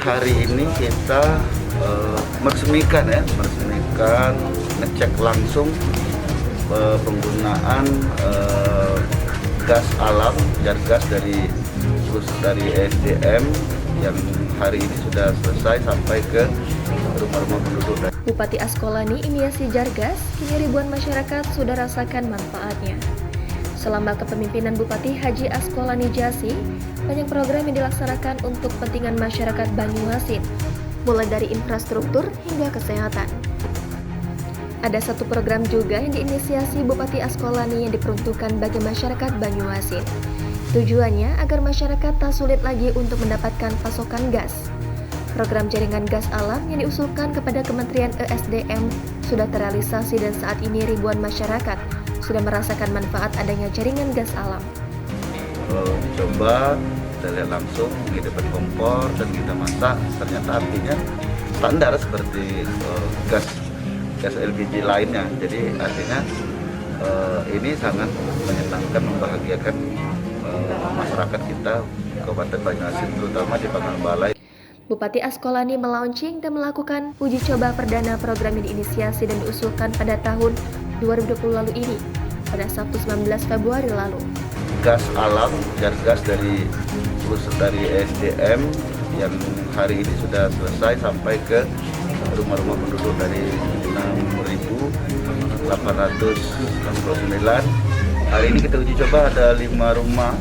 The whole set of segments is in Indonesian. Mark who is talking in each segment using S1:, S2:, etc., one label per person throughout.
S1: hari ini kita meresmikan ngecek langsung penggunaan gas alam, gas dari SDM yang hari ini sudah selesai sampai ke rumah-rumah penduduk.
S2: Bupati Askolani Imiasi Jargas, kini ribuan masyarakat sudah rasakan manfaatnya. Selama kepemimpinan Bupati Haji Askolani Jasi, banyak program yang dilaksanakan untuk kepentingan masyarakat Banyuasin, mulai dari infrastruktur hingga kesehatan. Ada satu program juga yang diinisiasi Bupati Askolani yang diperuntukkan bagi masyarakat Banyuasin. Tujuannya agar masyarakat tak sulit lagi untuk mendapatkan pasokan gas. Program jaringan gas alam yang diusulkan kepada Kementerian ESDM sudah terrealisasi dan saat ini ribuan masyarakat sudah merasakan manfaat adanya jaringan gas alam.
S1: Coba kita lihat langsung menghidupkan kompor dan kita masak, ternyata artinya standar seperti gas LPG lainnya. Jadi artinya ini sangat menyenangkan, membahagiakan masyarakat kita Kabupaten Banyuasin, terutama di Pangkalbalai.
S2: Bupati Askolani melaunching dan melakukan uji coba perdana program yang diinisiasi dan diusulkan pada tahun 2020 lalu ini, pada Sabtu 19 Februari lalu.
S1: Gas alam, gas dari SDM yang hari ini sudah selesai sampai ke rumah-rumah penduduk dari 6.869. Hari ini kita uji coba ada 5 rumah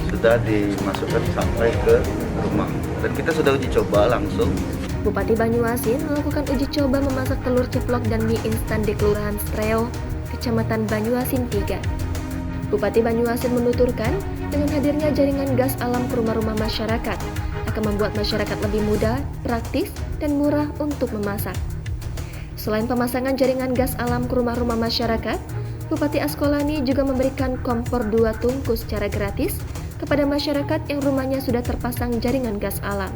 S1: sudah dimasukkan sampai ke rumah. Dan kita sudah uji coba langsung.
S2: Bupati Banyuasin melakukan uji coba memasak telur ceplok dan mie instan di Kelurahan Streo, Kecamatan Banyuasin 3. Bupati Banyuasin menuturkan, dengan hadirnya jaringan gas alam ke rumah-rumah masyarakat akan membuat masyarakat lebih mudah, praktis, dan murah untuk memasak. Selain pemasangan jaringan gas alam ke rumah-rumah masyarakat, Bupati Askolani juga memberikan kompor 2 tungku secara gratis kepada masyarakat yang rumahnya sudah terpasang jaringan gas alam.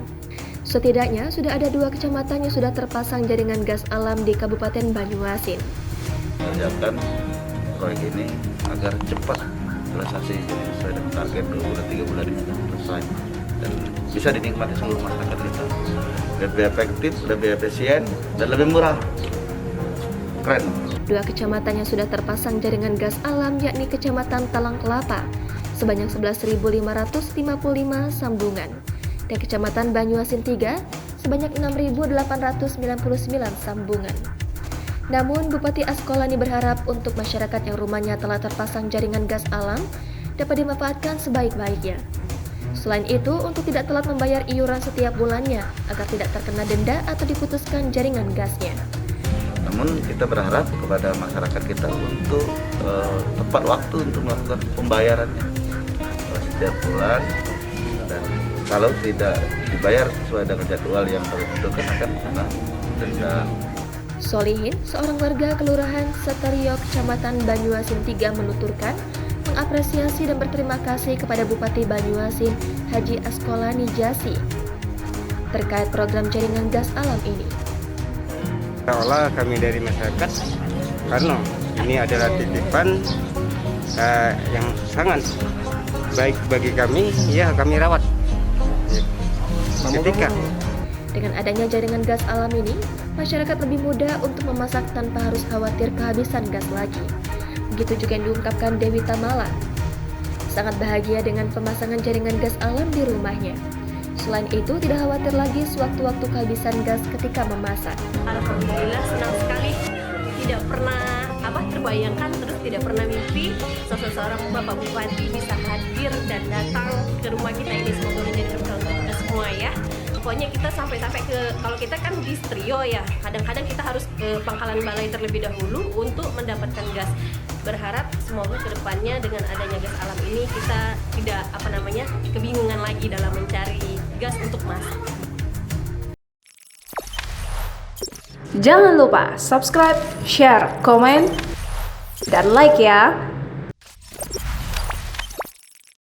S2: Setidaknya sudah ada 2 kecamatan yang sudah terpasang jaringan gas alam di Kabupaten Banyuasin.
S1: Mengerjakan proyek ini agar cepat selesai, jadi sesuai dengan target 2 bulan 3 bulan ini selesai dan bisa dinikmati seluruh masyarakat kita. Lebih efektif, lebih efisien, dan lebih murah. Keren.
S2: 2 kecamatan yang sudah terpasang jaringan gas alam yakni Kecamatan Talang Kelapa sebanyak 11.555 sambungan dan Kecamatan Banyuasin 3 sebanyak 6.899 sambungan. Namun Bupati Askolani berharap untuk masyarakat yang rumahnya telah terpasang jaringan gas alam dapat dimanfaatkan sebaik-baiknya. Selain itu, untuk tidak telat membayar iuran setiap bulannya agar tidak terkena denda atau diputuskan jaringan gasnya.
S1: Namun kita berharap kepada masyarakat kita untuk tepat waktu untuk melakukan pembayarannya setiap bulan, dan kalau tidak dibayar sesuai dengan jadwal yang ditentukan akan kena denda.
S2: Solihin, seorang warga Kelurahan Seterio Kecamatan Banyuasin 3 menuturkan mengapresiasi dan berterima kasih kepada Bupati Banyuasin Haji Askolani Jasi terkait program jaringan gas alam ini.
S3: Seolah kami dari masyarakat, karena ini adalah titipan yang sangat baik bagi kami, ya kami rawat. Ketika
S2: dengan adanya jaringan gas alam ini, masyarakat lebih mudah untuk memasak tanpa harus khawatir kehabisan gas lagi. Begitu juga yang diungkapkan Dewi Tamala, sangat bahagia dengan pemasangan jaringan gas alam di rumahnya. Selain itu, tidak khawatir lagi sewaktu-waktu kehabisan gas ketika memasak.
S4: Alhamdulillah, senang sekali. Tidak pernah terbayangkan, terus tidak pernah mimpi seorang Bapak Bupati bisa hadir dan datang ke rumah kita ini. Semoga menjadi berkah untuk kita semua ya. Pokoknya kita sampai ke, kalau kita kan di Strio ya, kadang-kadang kita harus ke Pangkalan Balai terlebih dahulu untuk mendapatkan gas. Berharap semoga kedepannya dengan adanya gas alam ini kita tidak kebingungan lagi dalam mencari gas untuk masak.
S5: Jangan lupa subscribe, share, komen, dan like ya.